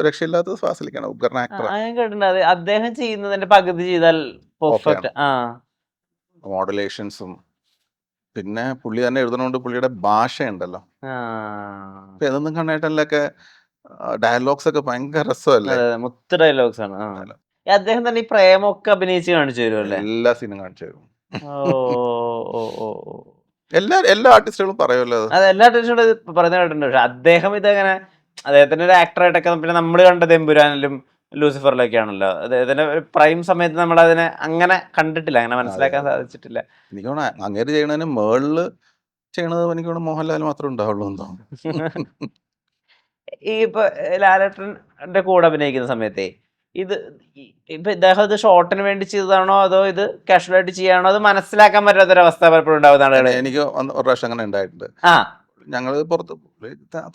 രക്ഷയില്ലാത്തത് ഫാസിലിക്കാണ്. ഉഗ്രൻ ആക്ടറാ. ഞാൻ കേട്ടിട്ടുണ്ട്. അദ്ദേഹം ചെയ്യുന്നതിന്റെ പകുതി ചെയ്താൽ പെർഫെക്റ്റ്. ഓക്കെയാണ്. മോഡുലേഷൻസും പിന്നെ പുള്ളി തന്നെ എഴുതണോണ്ട് പുള്ളിയുടെ ഭാഷയുണ്ടല്ലോ. ഇപ്പൊ എന്നും കണ്ണേട്ടനിലൊക്കെ ഡയലോഗ്സ് ഒക്കെ ഭയങ്കര രസമല്ലേ? മുത്ത് ഡയലോഗ്സ് ആണ്. അദ്ദേഹം തന്നെ ഈ പ്രേമൊക്കെ അഭിനയിച്ച് കാണിച്ചു തരും അല്ലേ? എല്ലാ സീനും കാണിച്ചു തരും. ഓ എല്ലാ ആർട്ടിസ്റ്റുകളും പറയുമല്ലോ അത്. അത് എല്ലാ ആർട്ടിസ്റ്റുകളും പറയുന്ന കേട്ടിട്ടുണ്ട്. പക്ഷെ അദ്ദേഹം ഇതങ്ങനെ അദ്ദേഹത്തിന്റെ ഒരു ആക്ടറായിട്ടൊക്കെ പിന്നെ നമ്മൾ കണ്ടത് എമ്പുരാനിലും ലൂസിഫറിലൊക്കെയാണല്ലോ. അദ്ദേഹത്തിന്റെ പ്രൈം സമയത്ത് നമ്മൾ അതിനെ അങ്ങനെ കണ്ടിട്ടില്ല, അങ്ങനെ മനസ്സിലാക്കാൻ സാധിച്ചിട്ടില്ല. എനിക്ക് തോന്നുന്നു അങ്ങേര് ചെയ്യണതിന് മേളില് ചെയ്യണത് എനിക്ക് തോന്നുന്നു മോഹൻലാൽ മാത്രമേ ഉണ്ടാവുള്ളൂ എന്ന് തോന്നുന്നു. ഈ ഇപ്പൊ ലാലേട്ടന്റെ കൂടെ അഭിനയിക്കുന്ന സമയത്തേ ഇത് ഇപ്പൊ ഇദ്ദേഹം ഇത് ഷോർട്ടിന് വേണ്ടി ചെയ്തതാണോ അതോ ഇത് കാഷ്വൽ ആയിട്ട് ചെയ്യാണോ, അത് മനസ്സിലാക്കാൻ പറ്റാത്തൊരവസ്ഥ പലപ്പോഴും ഉണ്ടാവുന്ന ആളുകൾ. എനിക്ക് ഒരു പ്രാവശ്യം അങ്ങനെ ഉണ്ടായിട്ടുണ്ട്. ഞങ്ങള് പുറത്ത്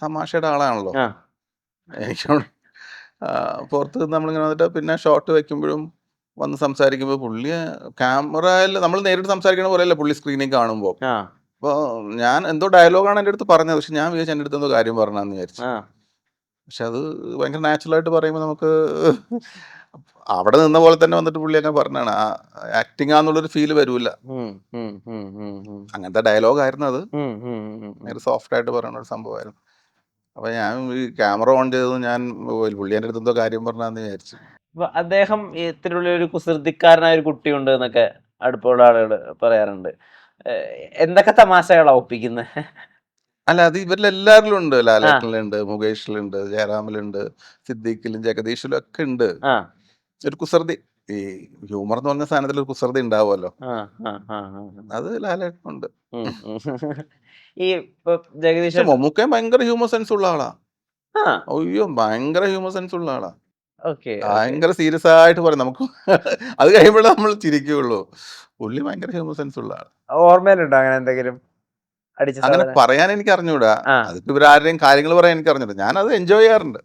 തമാശയുടെ ആളാണല്ലോ. എനിക്ക് പുറത്ത് നമ്മളിങ്ങനെ വന്നിട്ട് പിന്നെ ഷോട്ട് വെക്കുമ്പോഴും വന്ന് സംസാരിക്കുമ്പോൾ പുള്ളി ക്യാമറയിൽ നമ്മൾ നേരിട്ട് സംസാരിക്കണ പോലെയല്ല പുള്ളി സ്ക്രീനിൽ കാണുമ്പോൾ. അപ്പോൾ ഞാൻ എന്തോ ഡയലോഗാണ് എൻ്റെ അടുത്ത് പറഞ്ഞത്, പക്ഷെ ഞാൻ വിചാരിച്ചു എൻ്റെ അടുത്ത് എന്തോ കാര്യം പറഞ്ഞാന്ന് വിചാരിച്ചു. പക്ഷെ അത് ഭയങ്കര നാച്ചുറലായിട്ട് പറയുമ്പോൾ നമുക്ക് അവിടെ നിന്ന പോലെ തന്നെ വന്നിട്ട് പുള്ളി അങ്ങനെ പറഞ്ഞാണ്. ആക്ടിങ് ആന്നുള്ളൊരു ഫീല് വരൂല. അങ്ങനത്തെ ഡയലോഗായിരുന്നു അത്. ഭയങ്കര സോഫ്റ്റ് ആയിട്ട് പറയുന്ന ഒരു സംഭവമായിരുന്നു. അപ്പൊ ഞാൻ ഈ ക്യാമറ ഓൺ ചെയ്തത് ഞാൻ പുള്ളി എൻ്റെ അടുത്ത് എന്തോ കാര്യം പറഞ്ഞാന്ന് വിചാരിച്ചു. അദ്ദേഹം ഇത്തരമുള്ള ഒരു കുസൃതിക്കാരനായ ഒരു കുട്ടിയുണ്ട് എന്നൊക്കെ അടുപ്പമുള്ള ആളുകൾ പറയാറുണ്ട്. എന്തൊക്കെ തമാശകളാ ഒപ്പിക്കുന്നത്? അല്ല, അത് ഇവരിലെല്ലാരിലും ഉണ്ട്. ലാലേട്ടനിലുണ്ട്, മുകേഷിലുണ്ട്, ജയറാമിലുണ്ട്, സിദ്ദീഖിലും ജഗദീഷിലും ഒക്കെ ഉണ്ട്. ഒരു കുസൃതി, ഈ ഹ്യൂമർ എന്ന് പറഞ്ഞ സാധനത്തിൽ ഒരു കുസൃതി ഉണ്ടാവുമല്ലോ. അത് ലാലേട്ടനുണ്ട്. ഈ ജഗദീഷ് മമ്മൂക്കയും ഭയങ്കര ഹ്യൂമർ സെൻസ് ഉള്ള ആളാ. അയ്യോ, ഭയങ്കര ഹ്യൂമർ സെൻസ് ഉള്ള ആളാ. ഭയങ്കര സീരിയസ് ആയിട്ട് പറയും. നമുക്ക് അത് കഴിയുമ്പോഴേ നമ്മൾ ചിരിക്കുള്ളൂ. പുള്ളി ഭയങ്കര ഹ്യൂമർ സെൻസ് ഉള്ള ആളാ. ഓർമ്മയിലുണ്ടോ അങ്ങനെ എന്തെങ്കിലും? അങ്ങനെ പറയാൻ എനിക്ക് അറിഞ്ഞൂടാ. അതിപ്പോ ഇവരാരുടെയും കാര്യങ്ങൾ പറയാൻ എനിക്ക് അറിഞ്ഞൂടാ. ഞാൻ അത് എൻജോയ് ചെയ്യാറുണ്ട്.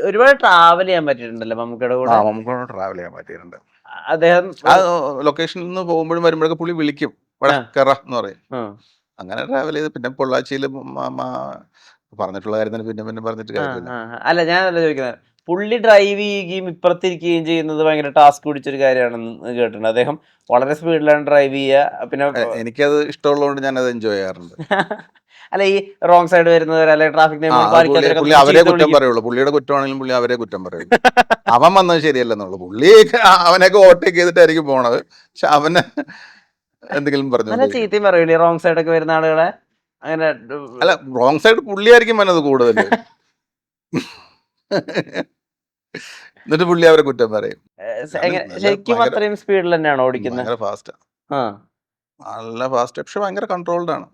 ഒരുപാട് ട്രാവൽ ചെയ്യാൻ പറ്റിയിട്ടുണ്ടല്ലോ മമ്മൂക്കയുടെ കൂടെ. മമ്മൂക്കയോട് ട്രാവൽ ചെയ്യാൻ പറ്റിയിട്ടുണ്ട്. അദ്ദേഹം ലൊക്കേഷനിൽ നിന്ന് പോകുമ്പോഴും വരുമ്പോഴൊക്കെ പുള്ളി വിളിക്കും, ഇവിടെ കറ എന്ന് പറയും. അങ്ങനെ ട്രാവൽ ചെയ്ത് പിന്നെ പൊള്ളാച്ചിയിൽ പറഞ്ഞിട്ടുള്ള കാര്യം തന്നെ പിന്നെ പറഞ്ഞിട്ട് കാര്യമില്ല. അല്ല, ഞാനല്ല ചോദിക്കുന്നത്, പുള്ളി ഡ്രൈവ് ചെയ്യുകയും ഇപ്പുറത്തിരിക്കുകയും ചെയ്യുന്നത് ഭയങ്കര ടാസ്ക് പിടിച്ചൊരു കാര്യമാണെന്ന് കേട്ടിട്ടുണ്ട്. അദ്ദേഹം വളരെ സ്പീഡിലാണ് ഡ്രൈവ് ചെയ്യുക. പിന്നെ എനിക്കത് ഇഷ്ടമുള്ളതുകൊണ്ട് ഞാൻ അത് എൻജോയ് ചെയ്യാറുണ്ട്. അല്ല, ഈ റോങ് സൈഡ് വരുന്നവർ അല്ലെ ട്രാഫിക് പുള്ളി അവരെ കുറ്റം പറയുള്ളൂ. പുള്ളിയുടെ കുറ്റമാണെങ്കിലും പുള്ളി അവരെ കുറ്റം പറയും. അവൻ വന്നത് ശരിയല്ലെന്നുള്ളു. പുള്ളി അവനൊക്കെ ഓവർടേക്ക് ചെയ്തിട്ടായിരിക്കും പോണത്. പക്ഷെ അവന് എന്തെങ്കിലും പറഞ്ഞു ചീത്തയും പറയൂലേ റോങ് സൈഡ് ഒക്കെ വരുന്ന ആളുകളെ? അങ്ങനെ അല്ല, റോങ് സൈഡ് പുള്ളിയായിരിക്കും വന്നത് കൂടുതൽ. എന്നിട്ട് പുള്ളി അവരെ കുറ്റം പറയും. ശരിക്കും അത്രയും സ്പീഡിൽ തന്നെയാണോ ഓടിക്കുന്നത്? ഭയങ്കര ഫാസ്റ്റ്, നല്ല ഫാസ്റ്റ്. പക്ഷെ ഭയങ്കര കൺട്രോൾഡ് ആണ്.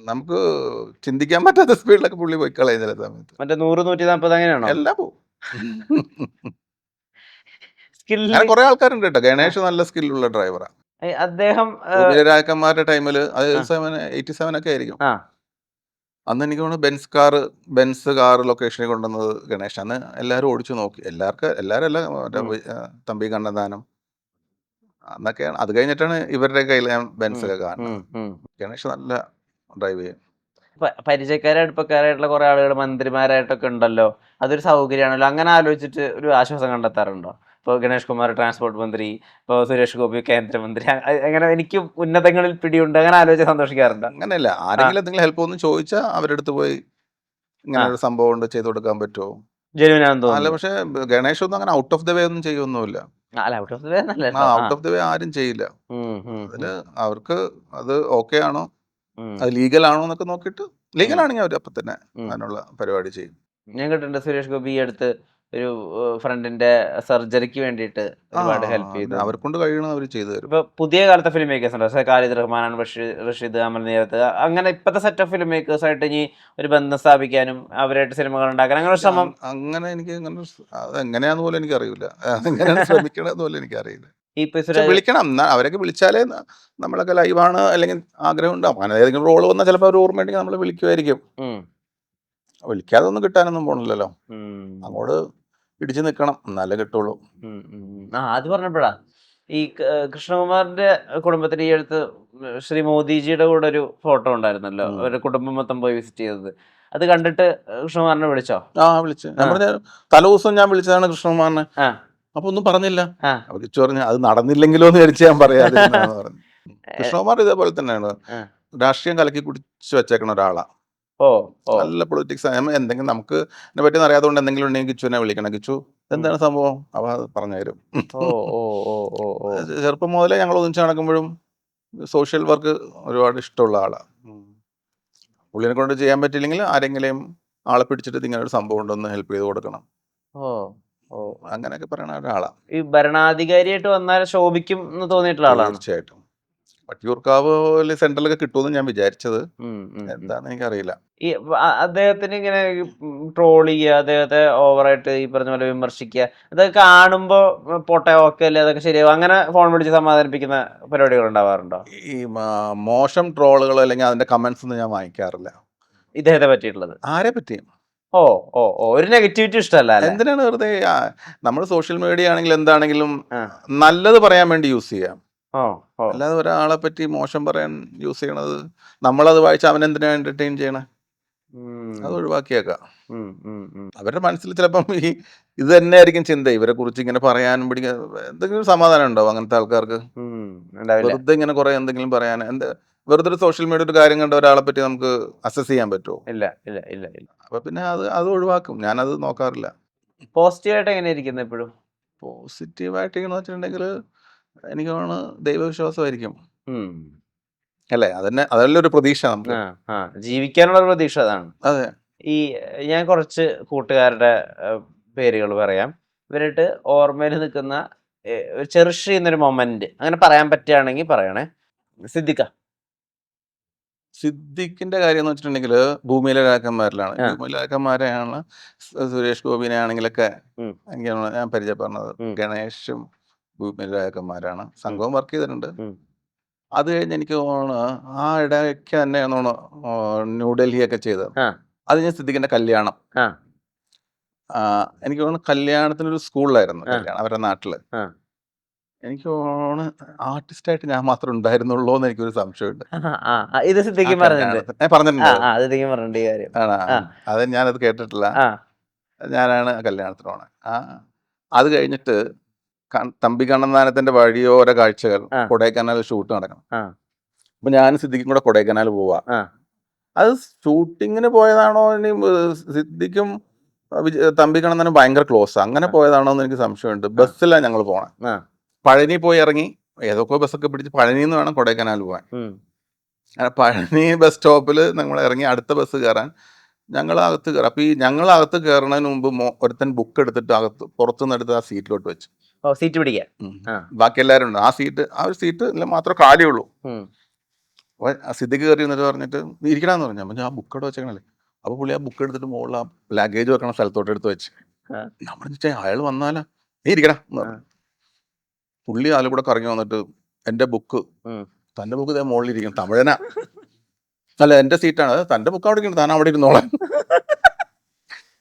നമുക്ക് ചിന്തിക്കാൻ പറ്റാത്ത സ്പീഡിലൊക്കെ പുള്ളി പോയി കളയും ചില സമയത്ത്. മറ്റേ 100-140 അങ്ങനെയാണോ? എല്ലാം പോവും. കുറെ ആൾക്കാരുണ്ട് കേട്ടോ. ഗണേഷ് നല്ല സ്കില്ലുള്ള ഡ്രൈവറാ. അദ്ദേഹം രാജക്കന്മാരുടെ ടൈമില് അത് 87 ഒക്കെ ആയിരിക്കും. അന്ന് എനിക്ക് തോന്നുന്നു ബെൻസ് കാർ ലൊക്കേഷനിൽ കൊണ്ടുവന്നത് ഗണേഷ്. അന്ന് എല്ലാവരും ഓടിച്ചു നോക്കി. എല്ലാവരും അല്ല, തമ്പി കണ്ണന്താനം അന്നൊക്കെയാണ്. അത് കഴിഞ്ഞിട്ടാണ് ഇവരുടെ കയ്യിൽ ഞാൻ ബെൻസ് ഒക്കെ കാണുന്നത്. ഗണേഷ് നല്ല ഡ്രൈവ് ചെയ്യും. അടുപ്പക്കാരായിട്ടുള്ള കുറെ ആളുകൾ മന്ത്രിമാരായിട്ടൊക്കെ ഉണ്ടല്ലോ. അതൊരു സൗകര്യമാണല്ലോ. അങ്ങനെ ആലോചിച്ചിട്ട് ഒരു ആശ്വാസം കണ്ടെത്താറുണ്ടോ? ഇപ്പോൾ ഗണേഷ് കുമാർ ട്രാൻസ്പോർട്ട് മന്ത്രി, ഇപ്പോൾ സുരേഷ് ഗോപി കേന്ദ്രമന്ത്രി, അങ്ങനെ എനിക്ക് ഉന്നതങ്ങളിൽ പിടിയുണ്ട്, അങ്ങനെ ആലോചിച്ച് സന്തോഷിക്കാറുണ്ട്? അങ്ങനെയല്ല, ആരെങ്കിലും എന്തെങ്കിലും ഹെൽപ്പ് ഒന്നും ചോദിച്ചാൽ അവരുടെ അടുത്ത് പോയി ഇങ്ങനെ ഒരു സംഭവം ഉണ്ട്, ചെയ്തു കൊടുക്കാൻ പറ്റുമോ? അല്ല, പക്ഷെ ഗണേഷ് ഒന്നും അങ്ങനെ ഔട്ട് ഓഫ് ദ വേ ഒന്നും ചെയ്യൊന്നുമില്ല. ഔട്ട് ഓഫ് ദ വേ ആരും ചെയ്യില്ല. അതിന് അവർക്ക് അത് ഓക്കെ ആണോ, അത് ലീഗൽ ആണോ എന്നൊക്കെ നോക്കിയിട്ട്, ലീഗൽ ആണെങ്കിൽ അവർ അപ്പൊ തന്നെ അതിനുള്ള പരിപാടി ചെയ്യും. ഞാൻ കേട്ടിട്ടുണ്ട് സുരേഷ് ഗോപി അടുത്ത് ഒരു ഫ്രണ്ടിന്റെ സർജറിക്ക് വേണ്ടിയിട്ട് ഒരുപാട് ഹെൽപ്പ് ചെയ്തു. അവരെ കൊണ്ട് കഴിയണം അവർ ചെയ്തു തരും. ഇപ്പൊ പുതിയ കാലത്തെ ഫിലിം മേക്കേഴ്സ് ഉണ്ട്, ഖാലിദ് റഹ്മാൻ, റഷീദ്, അമൽ നീരത്ത്, അങ്ങനെ ഇപ്പോഴത്തെ സെറ്റ് ഓഫ് ഫിലിം മേക്കേഴ്സ് ആയിട്ട് ഇനി ഒരു ബന്ധം സ്ഥാപിക്കാനും അവരായിട്ട് സിനിമകൾ ഉണ്ടാക്കാൻ അങ്ങനെ ശ്രമം. അങ്ങനെ എനിക്ക് അതെങ്ങനെയാന്ന് പോലും എനിക്കറിയില്ല. എങ്ങനെയാണ് ശ്രമിക്കണമെന്ന് പോലും എനിക്കറിയില്ല. വിളിക്കണം, അവരൊക്കെ വിളിച്ചാലേ നമ്മളൊക്കെ ലൈവാണ് അല്ലെങ്കിൽ ആഗ്രഹം ഉണ്ടാവും. അങ്ങനെ ഏതെങ്കിലും റോള് വന്നാൽ ചിലപ്പോൾ അവർ ഓർമ്മയുണ്ടെങ്കിൽ നമ്മളെ വിളിക്കുമായിരിക്കും. വിളിക്കാതെ ഒന്നും കിട്ടാനൊന്നും പോണില്ലല്ലോ. അങ്ങോട്ട് ഇടിച്ചു നിൽക്കണം, എന്നാലേ കിട്ടുള്ളൂ. അത് പറഞ്ഞപ്പോഴാ ഈ കൃഷ്ണകുമാറിന്റെ കുടുംബത്തിന് ഈ അടുത്ത് ശ്രീ മോദിജിയുടെ കൂടെ ഒരു ഫോട്ടോ ഉണ്ടായിരുന്നല്ലോ, അവരുടെ കുടുംബം മൊത്തം പോയി വിസിറ്റ് ചെയ്തത്. അത് കണ്ടിട്ട് കൃഷ്ണകുമാറിനെ വിളിച്ചോ? വിളിച്ചു. ഞാൻ പറഞ്ഞ തലേദിവസം ഞാൻ വിളിച്ചതാണ് കൃഷ്ണകുമാറിനെ. അപ്പൊ ഒന്നും പറഞ്ഞില്ല. അപ്പൊ കിച്ചു പറഞ്ഞു അത് നടന്നില്ലെങ്കിലോ എന്ന് വിചാരിച്ച് ഞാൻ പറയാതിരുന്നാന്ന് പറഞ്ഞു. കൃഷ്ണകുമാർ ഇതേപോലെ തന്നെയാണ്, രാഷ്ട്രീയം കലക്കി കുടിച്ച് വെച്ചേക്കണ ഒരാളാ. നല്ല പൊളിറ്റിക്സ്. എന്തെങ്കിലും നമുക്ക് ഇതിനെ പറ്റി അറിയാത്തതുകൊണ്ട് എന്തെങ്കിലും ഉണ്ടെങ്കിൽ കിച്ചുവിനെ വിളിക്കണം, കിച്ചു എന്താണ് സംഭവം, അവ അത് പറഞ്ഞു തരും. ചെറുപ്പം മുതലേ ഞങ്ങൾ ഒന്നിച്ച് നടക്കുമ്പോഴും സോഷ്യൽ വർക്ക് ഒരുപാട് ഇഷ്ടമുള്ള ആളാണ്. പുള്ളിനെ കൊണ്ട് ചെയ്യാൻ പറ്റില്ലെങ്കിൽ ആരെങ്കിലും ആളെ പിടിച്ചിട്ട് ഇങ്ങനെ ഒരു സംഭവം ഉണ്ടെന്ന് ഹെൽപ്പ് ചെയ്ത് കൊടുക്കണം, അങ്ങനെയൊക്കെ പറയുന്ന ഒരാളാണ്. ഈ ഭരണാധികാരിയായിട്ട് വന്നാൽ ശോഭിക്കും എന്ന് തോന്നിയിട്ടുള്ള ആളാണ്. തീർച്ചയായിട്ടും. വട്ടിയൂർക്കാവ് സെൻട്രലൊക്കെ കിട്ടുമെന്ന് ഞാൻ വിചാരിച്ചത്, എന്താണെന്ന് എനിക്കറിയില്ല. ഈ അദ്ദേഹത്തിന് ഇങ്ങനെ ട്രോൾ ചെയ്യുക, അദ്ദേഹത്തെ ഓവറായിട്ട് ഈ പറഞ്ഞ പോലെ വിമർശിക്കുക, അതൊക്കെ കാണുമ്പോ പോട്ടെ ഓക്കെ അല്ലേ അതൊക്കെ ശരിയാവും, അങ്ങനെ ഫോൺ വിളിച്ച് സമാധാനിപ്പിക്കുന്ന പരിപാടികൾ ഉണ്ടാവാറുണ്ടോ? ഈ മോശം ട്രോളുകൾ അല്ലെങ്കിൽ അതിന്റെ കമന്റ്സ് ഒന്നും ഞാൻ വാങ്ങിക്കാറില്ല. ഇദ്ദേഹത്തെ പറ്റിയിട്ടുള്ളത് ആരെ പറ്റിയും ഒരു നെഗറ്റിവിറ്റി ഇഷ്ടമല്ല. എന്തിനാണ് വെറുതെ നമ്മൾ സോഷ്യൽ മീഡിയ ആണെങ്കിൽ എന്താണെങ്കിലും നല്ലത് പറയാൻ വേണ്ടി യൂസ് ചെയ്യാം, അല്ലാതെ ഒരാളെ പറ്റി മോശം പറയാൻ യൂസ് ചെയ്യണത്, നമ്മളത് വായിച്ച് അവൻ എന്തിനാ എന്റർടൈൻ ചെയ്യണേ, അത് ഒഴിവാക്കിയേക്കാം. അവരുടെ മനസ്സിൽ ചിലപ്പം ഇത് തന്നെ ആയിരിക്കും ചിന്ത, ഇവരെ കുറിച്ച് ഇങ്ങനെ പറയാനും പിടിക്കാൻ എന്തെങ്കിലും സമാധാനം ഉണ്ടാവും അങ്ങനത്തെ ആൾക്കാർക്ക്? വെറുതെ ഇങ്ങനെ കുറെ എന്തെങ്കിലും പറയാൻ, വെറുതെ ഒരു സോഷ്യൽ മീഡിയ ഒരു കാര്യം കണ്ട ഒരാളെ പറ്റി നമുക്ക് അസസ് ചെയ്യാൻ പറ്റുമോ? ഇല്ല ഇല്ല ഇല്ല ഇല്ല. അപ്പൊ പിന്നെ അത് ഒഴിവാക്കും, ഞാനത് നോക്കാറില്ല. പോസിറ്റീവായിട്ട് എങ്ങനെ ഇരിക്കുന്നത് എപ്പോഴും? പോസിറ്റീവായിട്ടിരിക്കണമെന്ന് വെച്ചിട്ടുണ്ടെങ്കിൽ എനിക്ക് തോന്നുന്നു ദൈവവിശ്വാസമായിരിക്കും അല്ലേ, അതല്ലേ ഒരു പ്രതീക്ഷ നമുക്ക് ജീവിക്കാനുള്ള ഒരു പ്രതീക്ഷ അതാണ്. അതെ. ഈ ഞാൻ കുറച്ച് കൂട്ടുകാരുടെ പേരുകൾ പറയാം, ഇവരായിട്ട് ഓർമ്മയിൽ നിൽക്കുന്ന ചെറിഷ് ചെയ്യുന്നൊരു മൊമെന്റ് അങ്ങനെ പറയാൻ പറ്റുകയാണെങ്കിൽ പറയണേ. സിദ്ദിഖിന്റെ കാര്യം എന്ന് വെച്ചിട്ടുണ്ടെങ്കിൽ ഭൂമിയിലെ രാജാക്കന്മാരിലാണ്. ഭൂമിയിലെ രാജാക്കന്മാരെയാണ് സുരേഷ് ഗോപിനെ ആണെങ്കിലൊക്കെ എനിക്കാണ് ഞാൻ പരിചയപ്പെടുന്നത്. ഗണേഷും ഭൂമിയിലെ രാജാക്കന്മാരാണ്. സംഘവും വർക്ക് ചെയ്തിട്ടുണ്ട്. അത് കഴിഞ്ഞ് എനിക്ക് തോന്നുന്നു ആ ഇടയ്ക്ക് തന്നെ ന്യൂഡൽഹിയൊക്കെ ചെയ്തത്. അത് ഞാൻ സിദ്ദിഖിന്റെ കല്യാണം, എനിക്ക് തോന്നുന്നു കല്യാണത്തിനൊരു സ്കൂളിലായിരുന്നു കല്യാണം അവരുടെ നാട്ടില്. എനിക്ക് തോന്നുന്നു ആർട്ടിസ്റ്റായിട്ട് ഞാൻ മാത്രം ഉണ്ടായിരുന്നുള്ളൂ എന്ന് എനിക്കൊരു സംശയമുണ്ട്. ഇത് സിദ്ദിഖ് പറഞ്ഞിട്ടുണ്ട്. ആണോ? അത് ഞാനത് കേട്ടിട്ടില്ല. ഞാനാണ് കല്യാണത്തിന് പോണേ. അത് കഴിഞ്ഞിട്ട് തമ്പി കണ്ണന്താനത്തിന്റെ വഴിയോര കാഴ്ചകൾ കൊടൈക്കനാൽ ഷൂട്ട് നടക്കണം. അപ്പൊ ഞാനും സിദ്ദിഖും കൂടെ കൊടൈക്കനാൽ പോവാ. അത് ഷൂട്ടിങ്ങിന് പോയതാണോ ഇനി സിദ്ദിഖും തമ്പി കണ്ണന്താനം ഭയങ്കര ക്ലോസ്, അങ്ങനെ പോയതാണോ എന്ന് എനിക്ക് സംശയമുണ്ട്. ബസ്സിലാണ് ഞങ്ങൾ പോണേ. പഴനി പോയി ഇറങ്ങി ഏതൊക്കെ ബസ്സൊക്കെ പിടിച്ച് പഴനിയിൽ നിന്ന് വേണം കൊടൈക്കനാൽ പോകാൻ. പഴനി ബസ് സ്റ്റോപ്പിൽ നമ്മൾ ഇറങ്ങി അടുത്ത ബസ് കയറാൻ ഞങ്ങൾ അകത്ത് കയറാം. അപ്പൊ ഈ ഞങ്ങൾ അകത്ത് കയറുന്നതിന് മുമ്പ് ഒരുത്തൻ ബുക്ക് എടുത്തിട്ട് പുറത്തുനിന്ന് എടുത്ത് ആ സീറ്റിലോട്ട് വെച്ചു, സീറ്റ് പിടിക്കാൻ. ബാക്കി എല്ലാവരും ഉണ്ട്. ആ ഒരു സീറ്റ് മാത്രമേ കാലിയുള്ളൂ. അപ്പൊ സിദ്ദിഖ് കയറി എന്നിട്ട് പറഞ്ഞിട്ട് ഇരിക്കണമെന്ന് പറഞ്ഞു. അപ്പൊ ഞാൻ ബുക്ക് അവിടെ വെച്ചേക്കണല്ലേ. അപ്പൊ പുള്ളി ആ ബുക്ക് എടുത്തിട്ട് മുകളിൽ ആ ലഗേജ് വെക്കണ സ്ഥലത്തോട്ട് എടുത്ത് വെച്ച്. നമ്മൾ അയാൾ വന്നാലാ നീ ഇരിക്കണം എന്ന് പറഞ്ഞു. പുള്ളി അതിൽ കൂടെ കറങ്ങി വന്നിട്ട് എന്റെ ബുക്ക്, തന്റെ ബുക്ക് ഇതേ മുകളിൽ ഇരിക്കണം, തമിഴനാ, അല്ല എന്റെ സീറ്റാണ്, തന്റെ ബുക്ക് അവിടെ ഇരിക്കണം, താൻ അവിടെ ഇരുന്നോളാം.